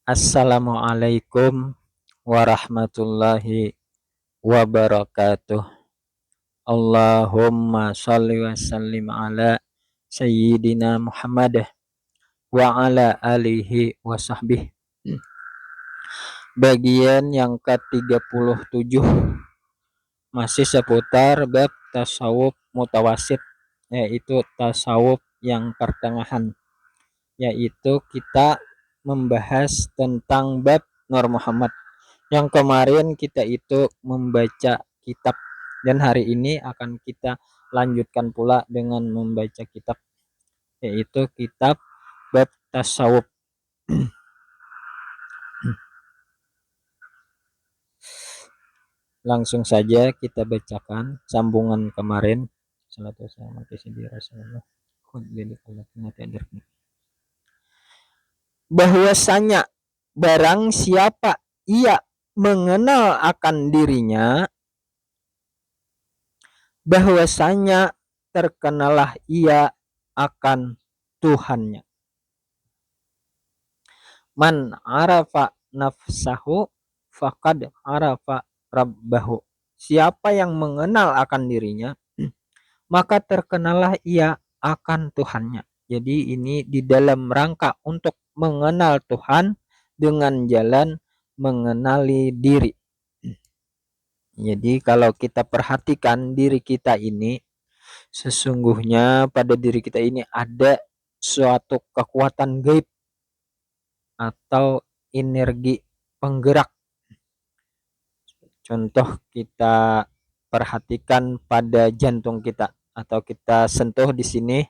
Assalamualaikum warahmatullahi wabarakatuh. Allahumma sholli wa sallim ala sayyidina Muhammad wa ala alihi wa sahbihi. Bagian yang ke-37 masih seputar bab tasawuf mutawasid, yaitu tasawuf yang pertengahan, yaitu kita membahas tentang bab Nur Muhammad. Yang kemarin kita itu membaca kitab, dan hari ini akan kita lanjutkan pula dengan membaca kitab, yaitu kitab bab tasawuf. Langsung saja kita bacakan sambungan kemarin. Bahwasanya barang siapa ia mengenal akan dirinya, bahwasanya terkenalah ia akan Tuhannya. Man arafa nafsahu faqad arafa rabbahu. Siapa yang mengenal akan dirinya, maka terkenalah ia akan Tuhannya. Jadi ini di dalam rangka untuk mengenal Tuhan dengan jalan mengenali diri. Jadi kalau kita perhatikan diri kita ini, sesungguhnya pada diri kita ini ada suatu kekuatan gaib atau energi penggerak. Contoh kita perhatikan pada jantung kita, atau kita sentuh di sini,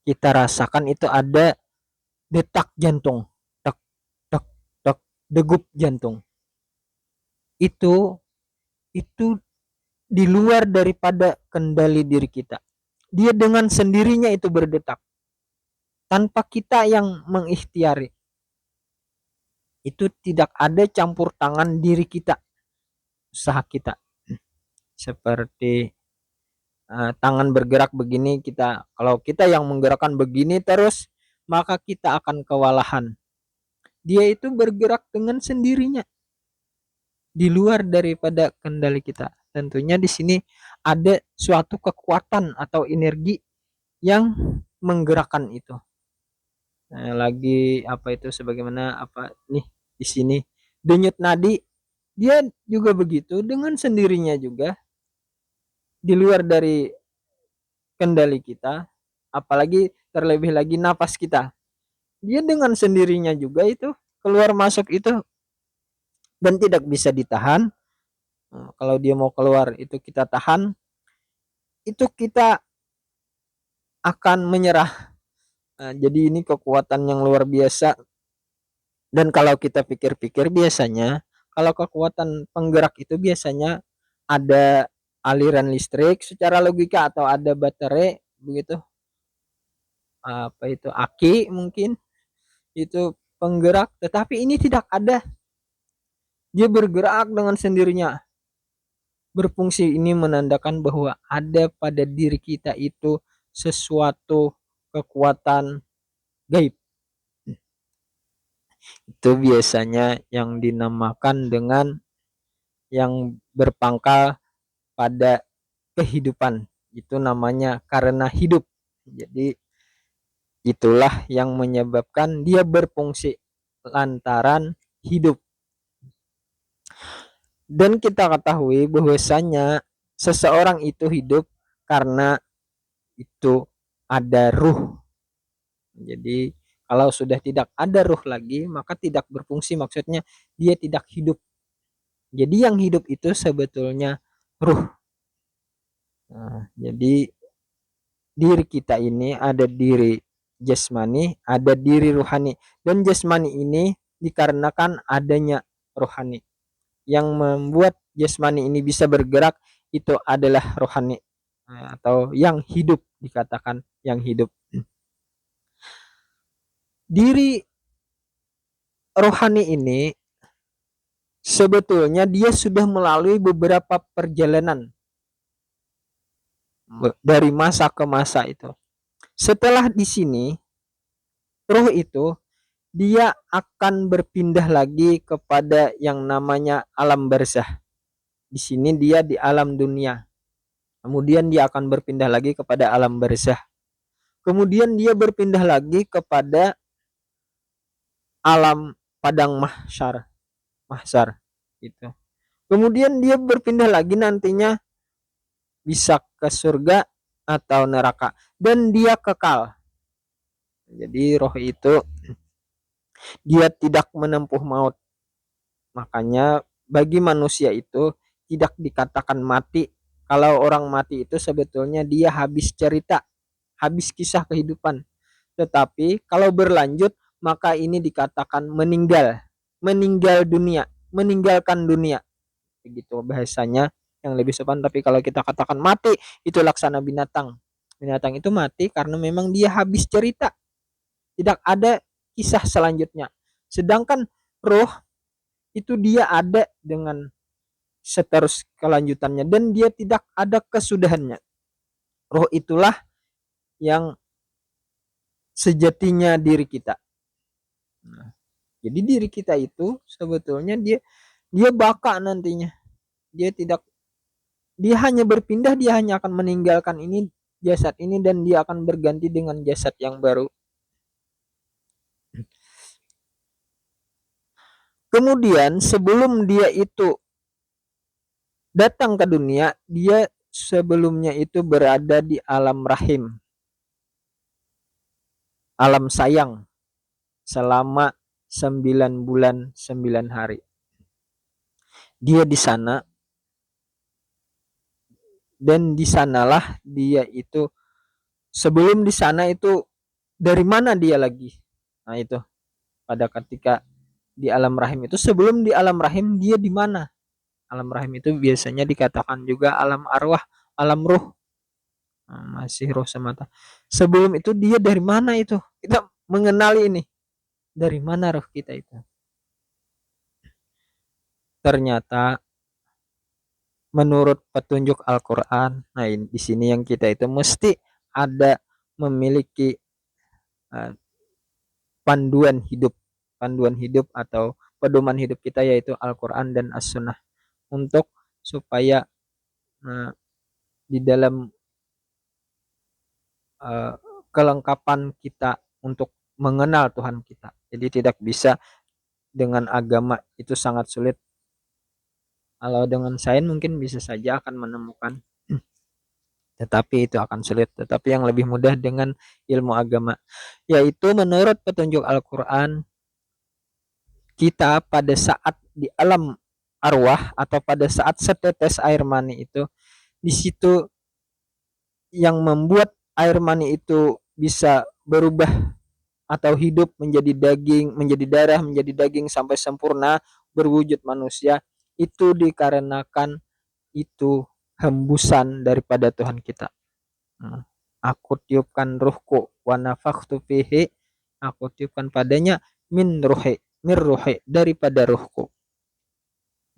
kita rasakan itu ada detak jantung, tek tek tek, degup jantung. Itu di luar daripada kendali diri kita. Dia dengan sendirinya itu berdetak tanpa kita yang mengikhtiari. Itu tidak ada campur tangan diri kita, usaha kita. Seperti tangan bergerak begini, kalau kita yang menggerakkan begini terus, maka kita akan kewalahan. Dia itu bergerak dengan sendirinya di luar daripada kendali kita. Tentunya di sini ada suatu kekuatan atau energi yang menggerakkan itu. Lagi apa itu, sebagaimana apa nih di sini denyut nadi, dia juga begitu dengan sendirinya juga di luar dari kendali kita. Apalagi terlebih lagi napas kita, dia dengan sendirinya juga itu keluar masuk itu dan tidak bisa ditahan. Kalau dia mau keluar itu kita tahan, itu kita akan menyerah. Jadi ini kekuatan yang luar biasa. Dan kalau kita pikir-pikir, biasanya kalau kekuatan penggerak itu biasanya ada aliran listrik secara logika, atau ada baterai begitu, apa itu, aki mungkin itu penggerak. Tetapi ini tidak ada, dia bergerak dengan sendirinya, berfungsi. Ini menandakan bahwa ada pada diri kita itu sesuatu kekuatan gaib. Itu biasanya yang dinamakan dengan yang berpangkal pada kehidupan, itu namanya karena hidup. Jadi itulah yang menyebabkan dia berfungsi lantaran hidup. Dan kita ketahui bahwasanya seseorang itu hidup karena itu ada ruh. Jadi kalau sudah tidak ada ruh lagi, maka tidak berfungsi, maksudnya dia tidak hidup. Jadi yang hidup itu sebetulnya ruh. Jadi diri kita ini ada diri jasmani, ada diri ruhani. Dan jasmani ini dikarenakan adanya rohani. Yang membuat jasmani ini bisa bergerak itu adalah rohani, atau yang hidup, dikatakan yang hidup. Diri rohani ini sebetulnya dia sudah melalui beberapa perjalanan dari masa ke masa itu. Setelah di sini, roh itu dia akan berpindah lagi kepada yang namanya alam barzah. Di sini dia di alam dunia. Kemudian dia akan berpindah lagi kepada alam barzah. Kemudian dia berpindah lagi kepada alam padang mahsyar, mahsyar gitu. Kemudian dia berpindah lagi nantinya bisa ke surga atau neraka dan dia kekal. Jadi roh itu dia tidak menempuh maut. Makanya bagi manusia itu tidak dikatakan mati. Kalau orang mati itu sebetulnya dia habis cerita, habis kisah kehidupan. Tetapi kalau berlanjut maka ini dikatakan meninggal, meninggal dunia, meninggalkan dunia. Begitu bahasanya yang lebih sopan. Tapi kalau kita katakan mati itu laksana binatang. Binatang itu mati karena memang dia habis cerita, tidak ada kisah selanjutnya. Sedangkan roh itu dia ada dengan seterus kelanjutannya dan dia tidak ada kesudahannya. Roh itulah yang sejatinya diri kita. Nah, jadi diri kita itu sebetulnya dia baka nantinya. Dia tidak, dia hanya berpindah, dia hanya akan meninggalkan ini jasad ini dan dia akan berganti dengan jasad yang baru. Kemudian sebelum dia itu datang ke dunia, dia sebelumnya itu berada di alam rahim, alam sayang selama 9 bulan 9 hari. Dia di sana dan di sanalah dia itu sebelum di sana itu dari mana dia lagi. Nah, itu pada ketika di alam rahim itu, sebelum di alam rahim dia di mana? Alam rahim itu biasanya dikatakan juga alam arwah, alam ruh. Nah, masih roh semata. Sebelum itu dia dari mana itu? Kita mengenali ini. Dari mana roh kita itu? Ternyata menurut petunjuk Al-Qur'an, nah di sini yang kita itu mesti ada memiliki uh, panduan hidup atau pedoman hidup kita yaitu Al-Qur'an dan As-Sunnah untuk supaya uh, di dalam uh, kelengkapan kita untuk mengenal Tuhan kita. Jadi tidak bisa dengan agama itu sangat sulit. Kalau dengan sains mungkin bisa saja akan menemukan, tetapi itu akan sulit. Tetapi yang lebih mudah dengan ilmu agama, yaitu menurut petunjuk Al-Quran, kita pada saat di alam arwah atau pada saat setetes air mani itu, di situ yang membuat air mani itu bisa berubah atau hidup menjadi daging, menjadi darah, menjadi daging sampai sempurna berwujud manusia, itu dikarenakan itu hembusan daripada Tuhan kita. Aku tiupkan ruhku wa nafakhtu fihi, aku tiupkan padanya min ruhi daripada ruhku.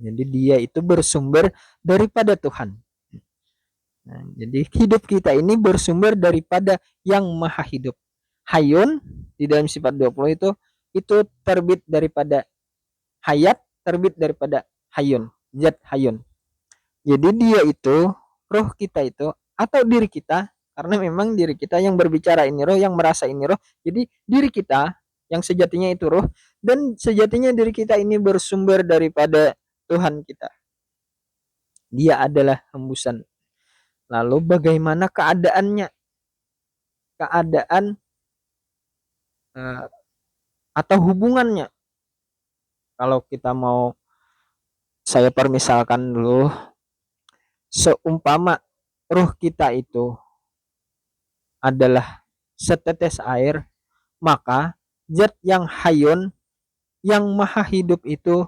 Jadi dia itu bersumber daripada Tuhan. Nah, jadi hidup kita ini bersumber daripada yang maha hidup. Hayun di dalam sifat 20 itu terbit daripada hayat, terbit daripada hayun, zat hayun. Jadi dia itu roh kita itu atau diri kita, karena memang diri kita yang berbicara ini roh, yang merasa ini roh. Jadi diri kita yang sejatinya itu roh dan sejatinya diri kita ini bersumber daripada Tuhan kita. Dia adalah hembusan. Lalu bagaimana keadaannya? Keadaan atau hubungannya? Kalau kita mau saya permisalkan dulu, seumpama roh kita itu adalah setetes air, maka zat yang hayun, yang maha hidup itu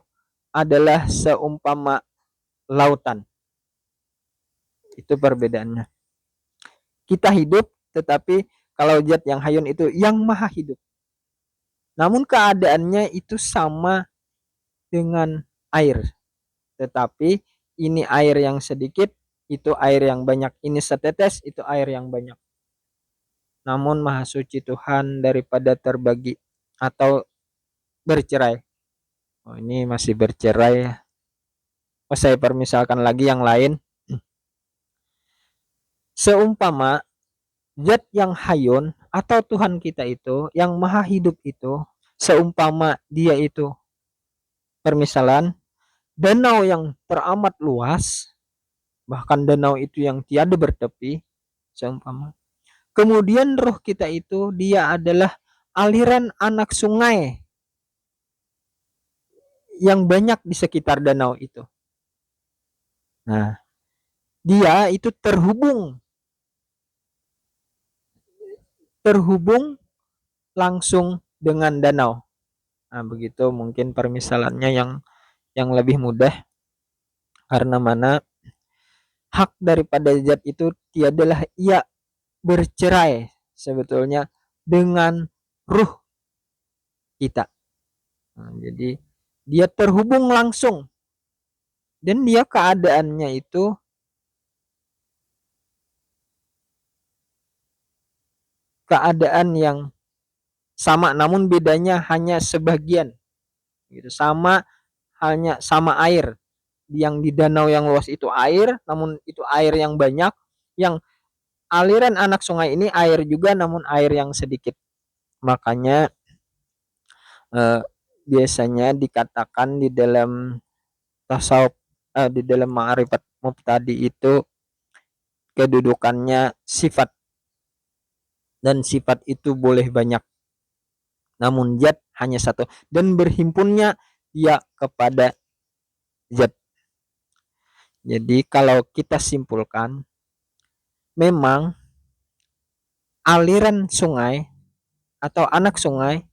adalah seumpama lautan. Itu perbedaannya. Kita hidup, tetapi kalau zat yang hayun itu yang maha hidup. Namun keadaannya itu sama dengan air. Tetapi ini air yang sedikit, itu air yang banyak. Ini setetes, itu air yang banyak. Namun maha suci Tuhan daripada terbagi atau bercerai. Oh, ini masih bercerai. Oh, saya permisalkan lagi yang lain. Seumpama zat yang hayun atau Tuhan kita itu yang maha hidup itu, seumpama dia itu permisalan danau yang teramat luas, bahkan danau itu yang tiada bertepi, seumpama. Kemudian roh kita itu dia adalah aliran anak sungai yang banyak di sekitar danau itu. Nah, dia itu terhubung langsung dengan danau. Nah, begitu mungkin permisalannya yang lebih mudah, karena mana hak daripada zat itu tiadalah ia bercerai sebetulnya dengan ruh kita. Nah, jadi dia terhubung langsung dan dia keadaannya itu keadaan yang sama, namun bedanya hanya sebagian gitu. Sama air, yang di danau yang luas itu air, namun itu air yang banyak. Yang aliran anak sungai ini air juga, namun air yang sedikit. Makanya eh, biasanya dikatakan di dalam tasawuf, di dalam ma'rifat mubtadi itu kedudukannya sifat, dan sifat itu boleh banyak namun zat hanya satu, dan berhimpunnya ya kepada zat. Jadi kalau kita simpulkan, memang aliran sungai atau anak sungai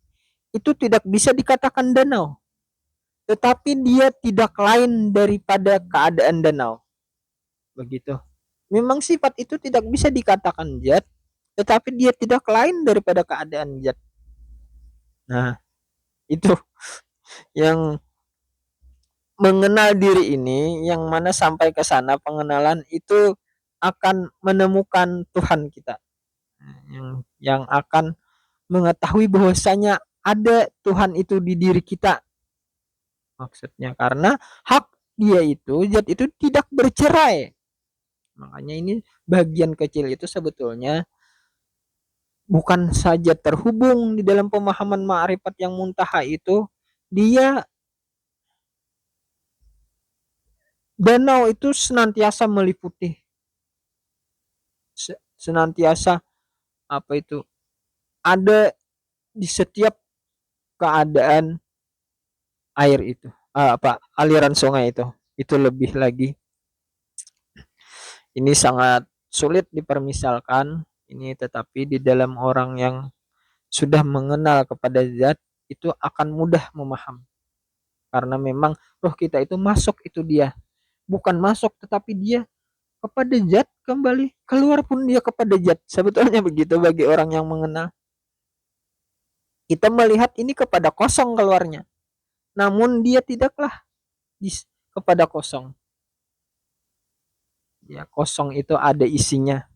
itu tidak bisa dikatakan danau, tetapi dia tidak lain daripada keadaan danau. Begitu. Memang sifat itu tidak bisa dikatakan zat, tetapi dia tidak lain daripada keadaan zat. Nah, itu yang mengenal diri ini, yang mana sampai ke sana pengenalan itu akan menemukan Tuhan kita. Yang akan mengetahui bahwasanya ada Tuhan itu di diri kita. Maksudnya karena hak dia itu, zat itu tidak bercerai. Makanya ini bagian kecil itu sebetulnya bukan saja terhubung di dalam pemahaman ma'rifat yang muntaha itu, dia danau itu senantiasa meliputi, senantiasa apa itu ada di setiap keadaan air itu, aliran sungai itu lebih lagi. Ini sangat sulit dipermisalkan ini, tetapi di dalam orang yang sudah mengenal kepada zat itu akan mudah memaham, karena memang roh kita itu masuk itu dia, bukan masuk tetapi dia kepada zat, kembali keluar pun dia kepada zat. Sebetulnya begitu bagi orang yang mengenal. Kita melihat ini kepada kosong keluarnya, namun dia tidaklah kepada kosong. Ya, kosong itu ada isinya.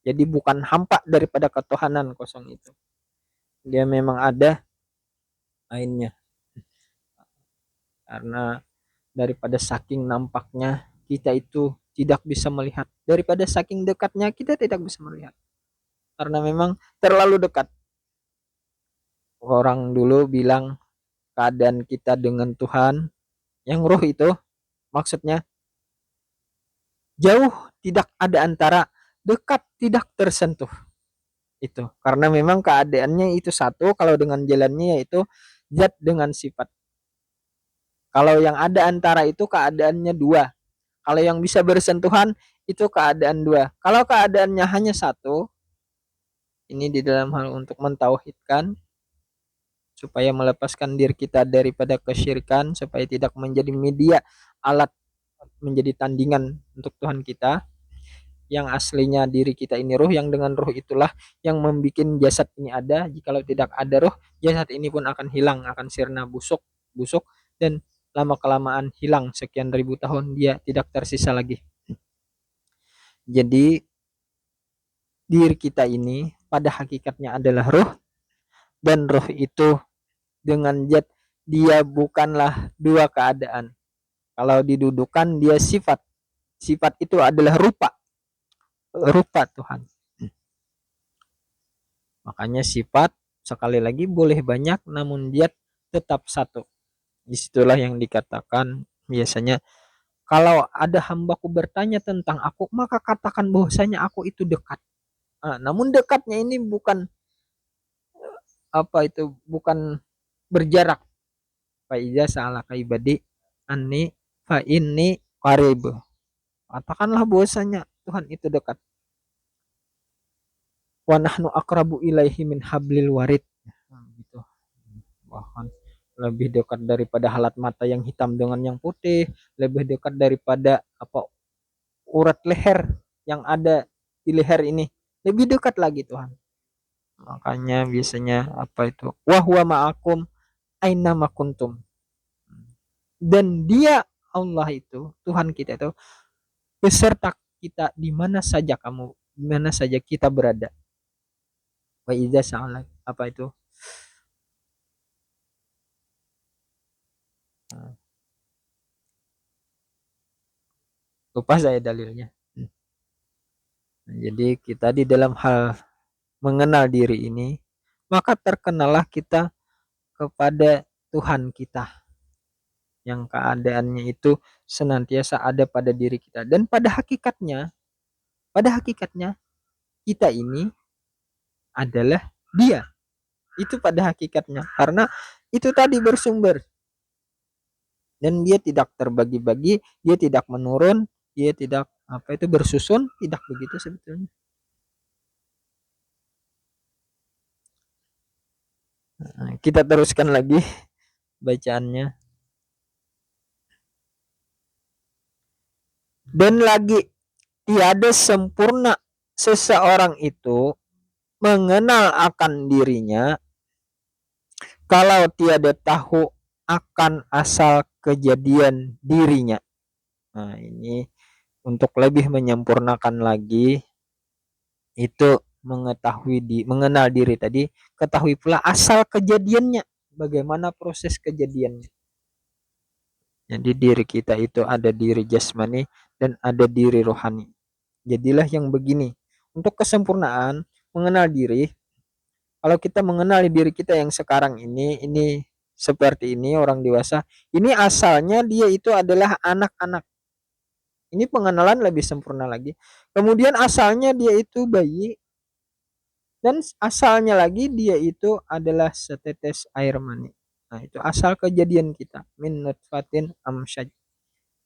Jadi bukan hampa daripada ketuhanan kosong itu. Dia memang ada lainnya. Karena daripada saking nampaknya kita itu tidak bisa melihat, daripada saking dekatnya kita tidak bisa melihat. Karena memang terlalu dekat. Orang dulu bilang keadaan kita dengan Tuhan yang roh itu maksudnya jauh tidak ada antara, dekat tidak tersentuh. Itu karena memang keadaannya itu satu, kalau dengan jalannya yaitu zat dengan sifat. Kalau yang ada antara itu keadaannya dua, kalau yang bisa bersentuhan itu keadaan dua. Kalau keadaannya hanya satu, ini di dalam hal untuk mentauhidkan, supaya melepaskan diri kita daripada kesyirikan, supaya tidak menjadi media, alat, menjadi tandingan untuk Tuhan kita. Yang aslinya diri kita ini roh, yang dengan roh itulah yang membuat jasad ini ada. Jikalau tidak ada roh, jasad ini pun akan hilang, akan sirna, busuk, dan lama kelamaan hilang, sekian ribu tahun dia tidak tersisa lagi. Jadi diri kita ini pada hakikatnya adalah roh, dan roh itu dengan zat dia bukanlah dua keadaan. Kalau didudukan dia sifat. Sifat itu adalah rupa. Rupa Tuhan. Makanya sifat sekali lagi boleh banyak namun dia tetap satu. Disitulah yang dikatakan biasanya kalau ada hambaku bertanya tentang aku maka katakan bahwasanya aku itu dekat. Nah, namun dekatnya ini bukan bukan berjarak. Fa iza sa'alaka ibadi anni fa inni qarib. Katakanlah bahwasanya Tuhan itu dekat. Wa nahnu aqrabu ilaihi min hablil warid. Nah, gitu. Bahkan lebih dekat daripada halat mata yang hitam dengan yang putih, lebih dekat daripada urat leher yang ada di leher ini. Lebih dekat lagi Tuhan. Makanya biasanya wa huwa ma'akum aina ma kuntum. Dan dia Allah itu, Tuhan kita itu beserta kita di mana saja di mana saja kita berada. Wa idza sa'ala lupa saya dalilnya. Nah, jadi kita di dalam hal mengenal diri ini, maka terkenalah kita kepada Tuhan kita yang keadaannya itu senantiasa ada pada diri kita. Dan pada hakikatnya kita ini adalah dia. Itu pada hakikatnya. Karena itu tadi bersumber. Dan dia tidak terbagi-bagi, dia tidak menurun, dia tidak bersusun, tidak begitu sebetulnya. Nah, kita teruskan lagi bacaannya. Dan lagi tiada sempurna seseorang itu mengenal akan dirinya kalau tiada tahu akan asal kejadian dirinya. Nah, ini untuk lebih menyempurnakan lagi itu mengenal diri tadi, ketahui pula asal kejadiannya, bagaimana proses kejadiannya. Jadi diri kita itu ada diri jasmani dan ada diri rohani. Jadilah yang begini. Untuk kesempurnaan mengenal diri, kalau kita mengenali diri kita yang sekarang ini seperti ini orang dewasa, ini asalnya dia itu adalah anak-anak. Ini pengenalan lebih sempurna lagi. Kemudian asalnya dia itu bayi dan asalnya lagi dia itu adalah setetes air mani. Nah, itu asal kejadian kita. Min nutfatin amsyaj.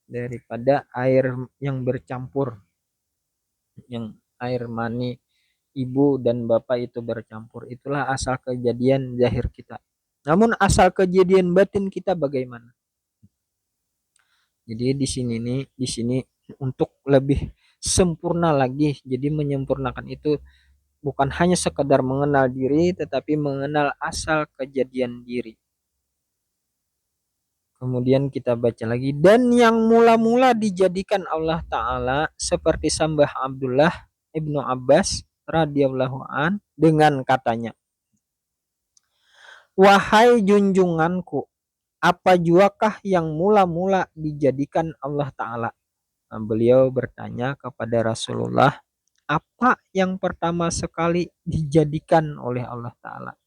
Daripada air yang bercampur. Yang air mani ibu dan bapak itu bercampur. Itulah asal kejadian zahir kita. Namun asal kejadian batin kita bagaimana? Jadi di sini untuk lebih sempurna lagi. Jadi menyempurnakan itu bukan hanya sekedar mengenal diri tetapi mengenal asal kejadian diri. Kemudian kita baca lagi, dan yang mula-mula dijadikan Allah Ta'ala seperti sambah Abdullah Ibnu Abbas radhiyallahu an dengan katanya, wahai junjunganku, apa juakah yang mula-mula dijadikan Allah Ta'ala? Nah, beliau bertanya kepada Rasulullah, apa yang pertama sekali dijadikan oleh Allah Ta'ala?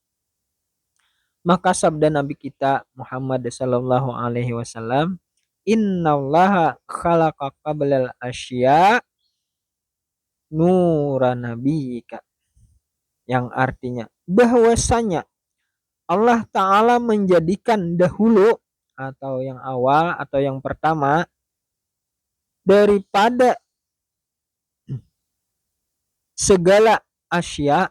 Maka sabda Nabi kita Muhammad sallallahu alaihi wasallam, innallaha khalaqa qablal asya nuran nabiyika. Yang artinya bahwasanya Allah Ta'ala menjadikan dahulu atau yang awal atau yang pertama daripada segala asya,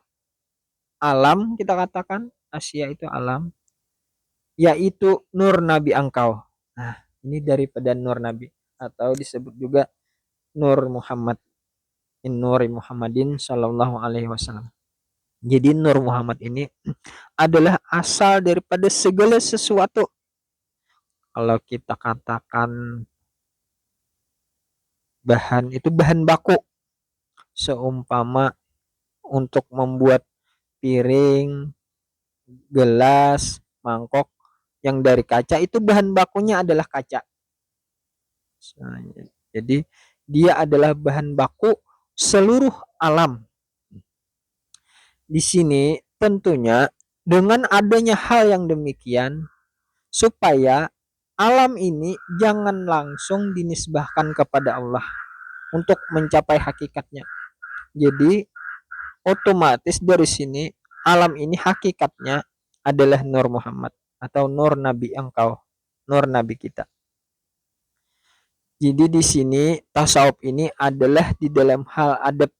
alam, kita katakan asya itu alam, yaitu nur Nabi engkau. Nah, ini daripada nur Nabi atau disebut juga nur Muhammad, Nuri Muhammadin sallallahu alaihi wasallam. Jadi nur Muhammad ini adalah asal daripada segala sesuatu. Kalau kita katakan bahan itu bahan baku, seumpama untuk membuat piring, gelas, mangkok, yang dari kaca itu bahan bakunya adalah kaca. Nah, jadi dia adalah bahan baku seluruh alam. Di sini tentunya dengan adanya hal yang demikian supaya alam ini jangan langsung dinisbahkan kepada Allah untuk mencapai hakikatnya. Jadi otomatis dari sini alam ini hakikatnya adalah Nur Muhammad atau Nur Nabi engkau, Nur Nabi kita. Jadi di sini tasawuf ini adalah di dalam hal adab.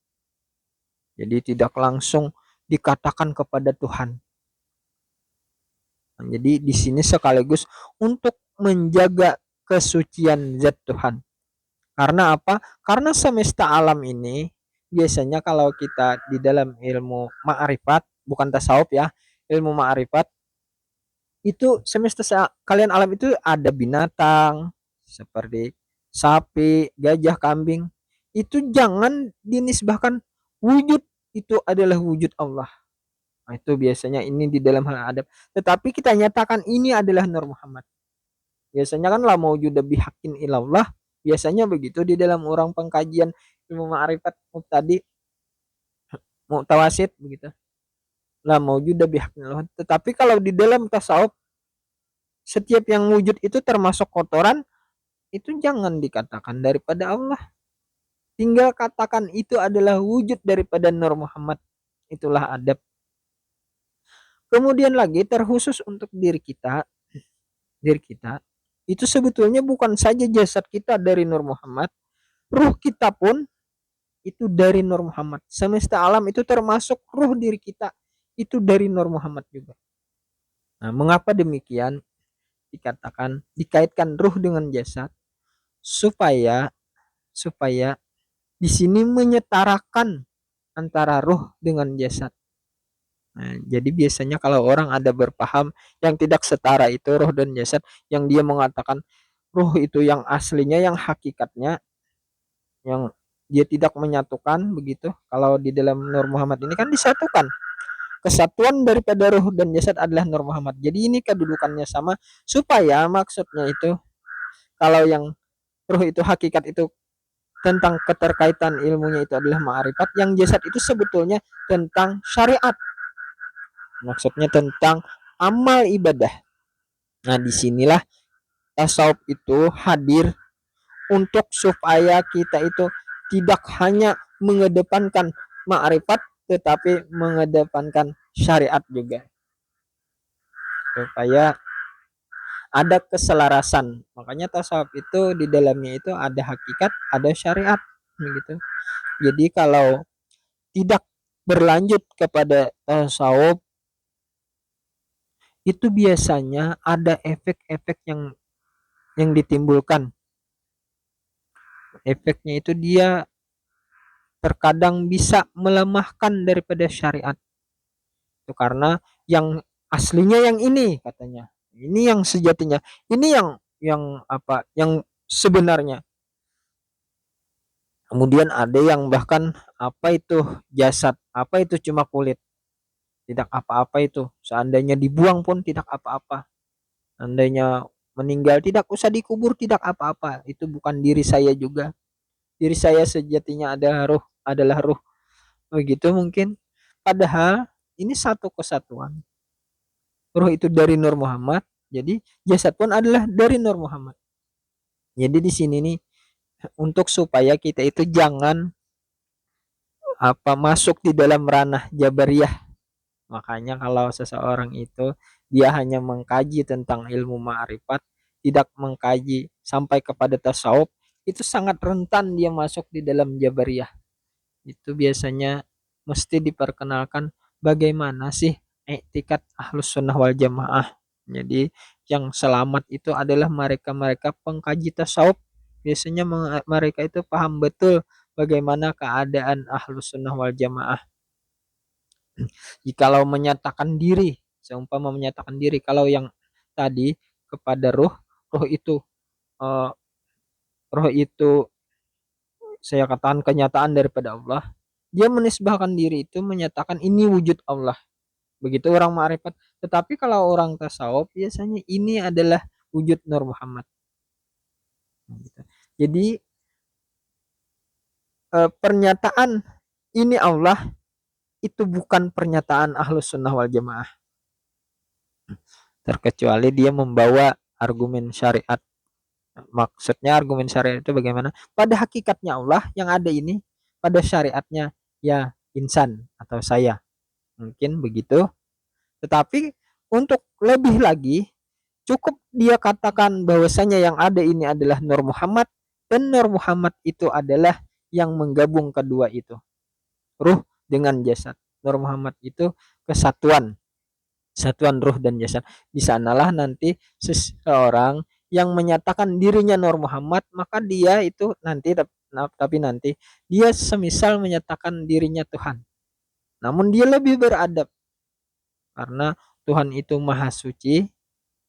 Jadi tidak langsung dikatakan kepada Tuhan. Jadi di sini sekaligus untuk menjaga kesucian zat Tuhan. Karena apa? Karena semesta alam ini biasanya kalau kita di dalam ilmu ma'rifat, bukan tasawuf ya, ilmu ma'rifat itu semesta kalian alam itu ada binatang seperti sapi, gajah, kambing. Itu jangan dinisbahkan wujud itu adalah wujud Allah. Nah, itu biasanya ini di dalam hal adab. Tetapi kita nyatakan ini adalah Nur Muhammad. Biasanya kan la maujuda bihaqqin ilallah. Biasanya begitu di dalam orang pengkajian ilmu ma'rifat tadi mutawasid begitu. La maujuda bihaqqin ilallah. Tetapi kalau di dalam tasawuf setiap yang wujud itu termasuk kotoran itu jangan dikatakan daripada Allah. Tinggal katakan itu adalah wujud daripada Nur Muhammad. Itulah adab. Kemudian lagi terkhusus untuk diri kita itu sebetulnya bukan saja jasad kita dari Nur Muhammad, ruh kita pun itu dari Nur Muhammad. Semesta alam itu termasuk ruh diri kita itu dari Nur Muhammad juga. Nah, mengapa demikian dikatakan dikaitkan ruh dengan jasad supaya supaya di sini menyetarakan antara ruh dengan jasad. Nah, jadi biasanya kalau orang ada berpaham yang tidak setara itu roh dan jasad, yang dia mengatakan ruh itu yang aslinya, yang hakikatnya, yang dia tidak menyatukan begitu. Kalau di dalam Nur Muhammad ini kan disatukan. Kesatuan daripada ruh dan jasad adalah Nur Muhammad. Jadi ini kedudukannya sama supaya maksudnya itu kalau yang ruh itu hakikat itu tentang keterkaitan ilmunya itu adalah ma'rifat, yang jasad itu sebetulnya tentang syariat. Maksudnya tentang amal ibadah. Nah, disinilah tasawuf itu hadir untuk supaya kita itu tidak hanya mengedepankan ma'rifat tetapi mengedepankan syariat juga. Supaya ada keselarasan. Makanya tasawuf itu di dalamnya itu ada hakikat, ada syariat begitu. Jadi kalau tidak berlanjut kepada tasawuf itu biasanya ada efek-efek yang ditimbulkan. Efeknya itu dia terkadang bisa melemahkan daripada syariat. Itu karena yang aslinya yang ini katanya. Ini yang sejatinya. Ini yang apa? Yang sebenarnya. Kemudian ada yang bahkan apa itu jasad, apa itu cuma kulit. Tidak apa-apa itu. Seandainya dibuang pun tidak apa-apa. Seandainya meninggal tidak usah dikubur, tidak apa-apa. Itu bukan diri saya juga. Diri saya sejatinya adalah ruh. Begitu mungkin. Padahal ini satu kesatuan. Ruh itu dari Nur Muhammad, jadi jasad pun adalah dari Nur Muhammad. Jadi di sini nih untuk supaya kita itu jangan apa masuk di dalam ranah Jabariyah. Makanya kalau seseorang itu dia hanya mengkaji tentang ilmu ma'rifat, tidak mengkaji sampai kepada tasawuf, itu sangat rentan dia masuk di dalam Jabariyah. Itu biasanya mesti diperkenalkan bagaimana sih etikat Ahlus Sunnah wal Jamaah. Jadi yang selamat itu adalah mereka-mereka pengkaji tasawuf. Biasanya mereka itu paham betul bagaimana keadaan Ahlus Sunnah wal Jamaah. Jikalau menyatakan diri, seumpama menyatakan diri, kalau yang tadi kepada roh, roh itu uh, roh itu saya katakan kenyataan daripada Allah. Dia menisbahkan diri itu menyatakan ini wujud Allah. Begitu orang ma'rifat. Tetapi kalau orang tasawuf biasanya ini adalah wujud Nur Muhammad. Gitu. Jadi pernyataan ini Allah itu bukan pernyataan Ahlus Sunnah wal Jamaah, terkecuali dia membawa argumen syariat. Maksudnya argumen syariat itu bagaimana? Pada hakikatnya Allah yang ada ini, pada syariatnya ya insan atau saya. Mungkin begitu. Tetapi untuk lebih lagi, cukup dia katakan bahwasanya yang ada ini adalah Nur Muhammad, dan Nur Muhammad itu adalah yang menggabung kedua itu, ruh dengan jasad. Nur Muhammad itu kesatuan, satuan ruh dan jasad. Di sanalah nanti seseorang yang menyatakan dirinya Nur Muhammad, maka dia itu nanti tapi nanti dia semisal menyatakan dirinya Tuhan. Namun dia lebih beradab karena Tuhan itu maha suci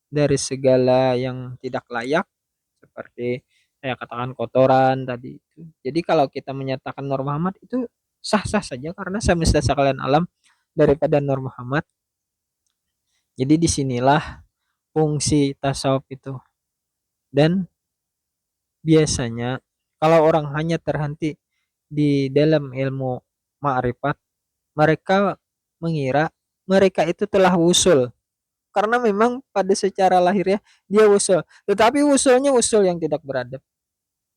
dari segala yang tidak layak, seperti saya katakan kotoran tadi itu. Jadi kalau kita menyatakan Nur Muhammad itu sah-sah saja karena semesta sekalian alam daripada Nur Muhammad. Jadi disinilah fungsi tasawuf itu. Dan biasanya kalau orang hanya terhenti di dalam ilmu ma'rifat, mereka mengira mereka itu telah wusul. Karena memang pada secara lahirnya dia wusul. Tetapi wusulnya wusul yang tidak beradab.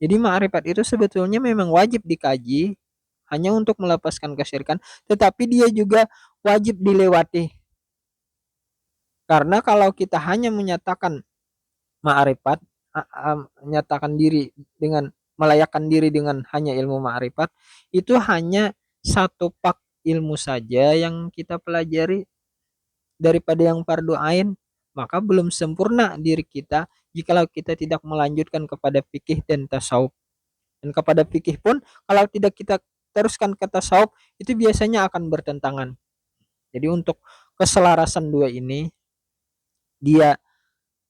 Jadi ma'rifat itu sebetulnya memang wajib dikaji hanya untuk melepaskan kesyirikan, tetapi dia juga wajib dilewati. Karena kalau kita hanya menyatakan ma'rifat, menyatakan diri dengan melayakkan diri dengan hanya ilmu ma'rifat, itu hanya satu pak ilmu saja yang kita pelajari daripada yang fardu ain, maka belum sempurna diri kita jikalau kita tidak melanjutkan kepada fikih dan tasawuf. Dan kepada fikih pun kalau tidak kita teruskan ke tasawuf itu biasanya akan bertentangan. Jadi untuk keselarasan dua ini dia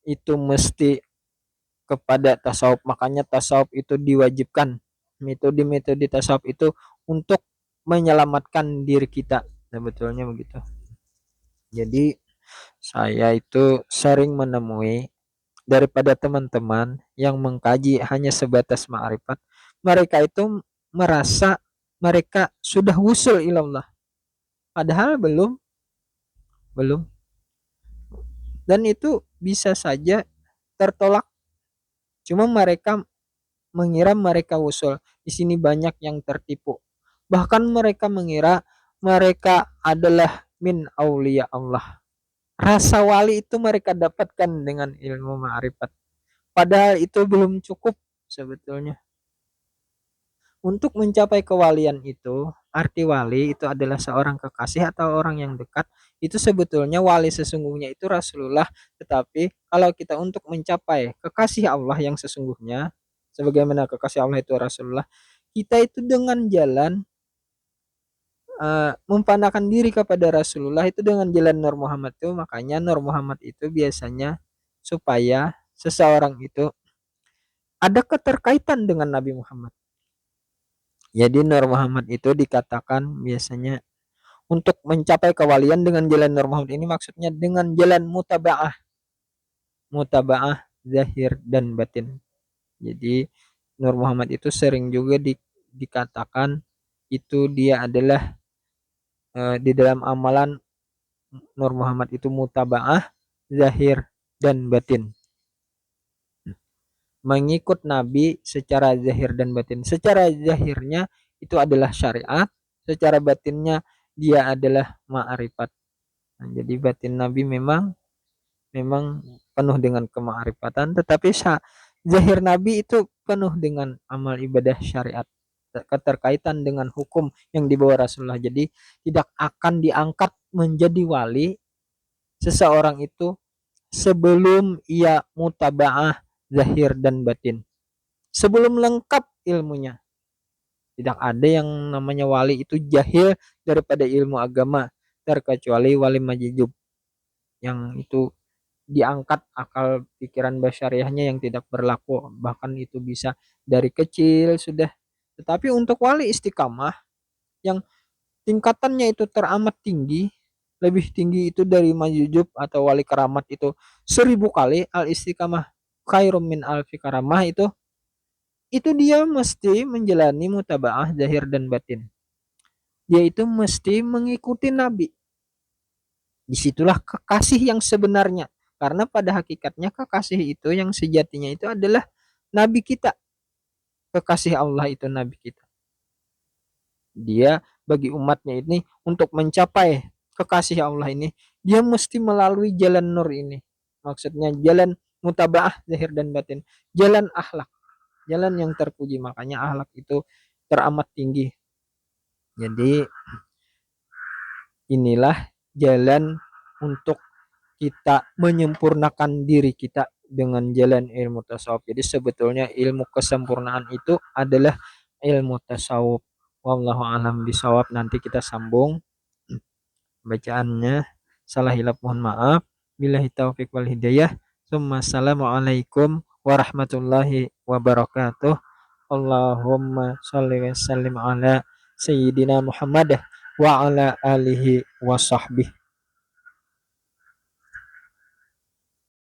itu mesti kepada tasawuf, makanya tasawuf itu diwajibkan, metode-metode tasawuf itu untuk menyelamatkan diri kita, sebetulnya begitu. Jadi saya itu sering menemui daripada teman-teman yang mengkaji hanya sebatas ma'rifat, mereka itu merasa mereka sudah wusul ilallah, padahal belum, dan itu bisa saja tertolak. Cuma mereka mengira mereka wusul. Di sini banyak yang tertipu. Bahkan mereka mengira mereka adalah min aulia Allah. Rasa wali itu mereka dapatkan dengan ilmu ma'rifat. Padahal itu belum cukup sebetulnya. Untuk mencapai kewalian itu, arti wali itu adalah seorang kekasih atau orang yang dekat. Itu sebetulnya wali sesungguhnya itu Rasulullah. Tetapi kalau kita untuk mencapai kekasih Allah yang sesungguhnya, sebagaimana kekasih Allah itu Rasulullah, kita itu dengan jalan mempanahkan diri kepada Rasulullah itu dengan jalan Nur Muhammad itu. Makanya Nur Muhammad itu biasanya supaya seseorang itu ada keterkaitan dengan Nabi Muhammad. Jadi Nur Muhammad itu dikatakan biasanya untuk mencapai kewalian dengan jalan Nur Muhammad ini maksudnya dengan jalan mutabaah zahir dan batin. Jadi Nur Muhammad itu sering juga dikatakan itu dia adalah di dalam amalan Nur Muhammad itu mutabaah zahir dan batin. Mengikut Nabi secara zahir dan batin. Secara zahirnya itu adalah syariat, secara batinnya dia adalah ma'rifat. Nah, jadi batin Nabi memang penuh dengan kemakrifatan, tetapi zahir Nabi itu penuh dengan amal ibadah syariat, keterkaitan dengan hukum yang dibawa Rasulullah. Jadi tidak akan diangkat menjadi wali seseorang itu sebelum ia mutabaah zahir dan batin, sebelum lengkap ilmunya. Tidak ada yang namanya wali itu jahil daripada ilmu agama, terkecuali wali majijub yang itu diangkat akal pikiran basyariahnya yang tidak berlaku, bahkan itu bisa dari kecil sudah. Tetapi untuk wali istiqamah yang tingkatannya itu teramat tinggi, lebih tinggi itu dari majujub atau wali keramat itu 1000 kali. Al istiqamah khairum min alfi karamah itu dia mesti menjalani mutabaah zahir dan batin. Dia itu mesti mengikuti Nabi. Disitulah kekasih yang sebenarnya. Karena pada hakikatnya kekasih itu yang sejatinya itu adalah Nabi kita. Kekasih Allah itu Nabi kita. Dia bagi umatnya ini untuk mencapai kekasih Allah ini, dia mesti melalui jalan nur ini. Maksudnya jalan mutabaah zahir dan batin. Jalan akhlak. Jalan yang terpuji. Makanya akhlak itu teramat tinggi. Jadi inilah jalan untuk kita menyempurnakan diri kita dengan jalan ilmu tasawuf. Jadi sebetulnya ilmu kesempurnaan itu adalah ilmu tasawuf. Wallahu alam bisawab. Nanti kita sambung bacaannya. Salah hilap mohon maaf. Billahi taufik wal hidayah. Assalamualaikum warahmatullahi wabarakatuh. Allahumma sholli wa sallim ala sayyidina Muhammad wa ala alihi wa sahbihi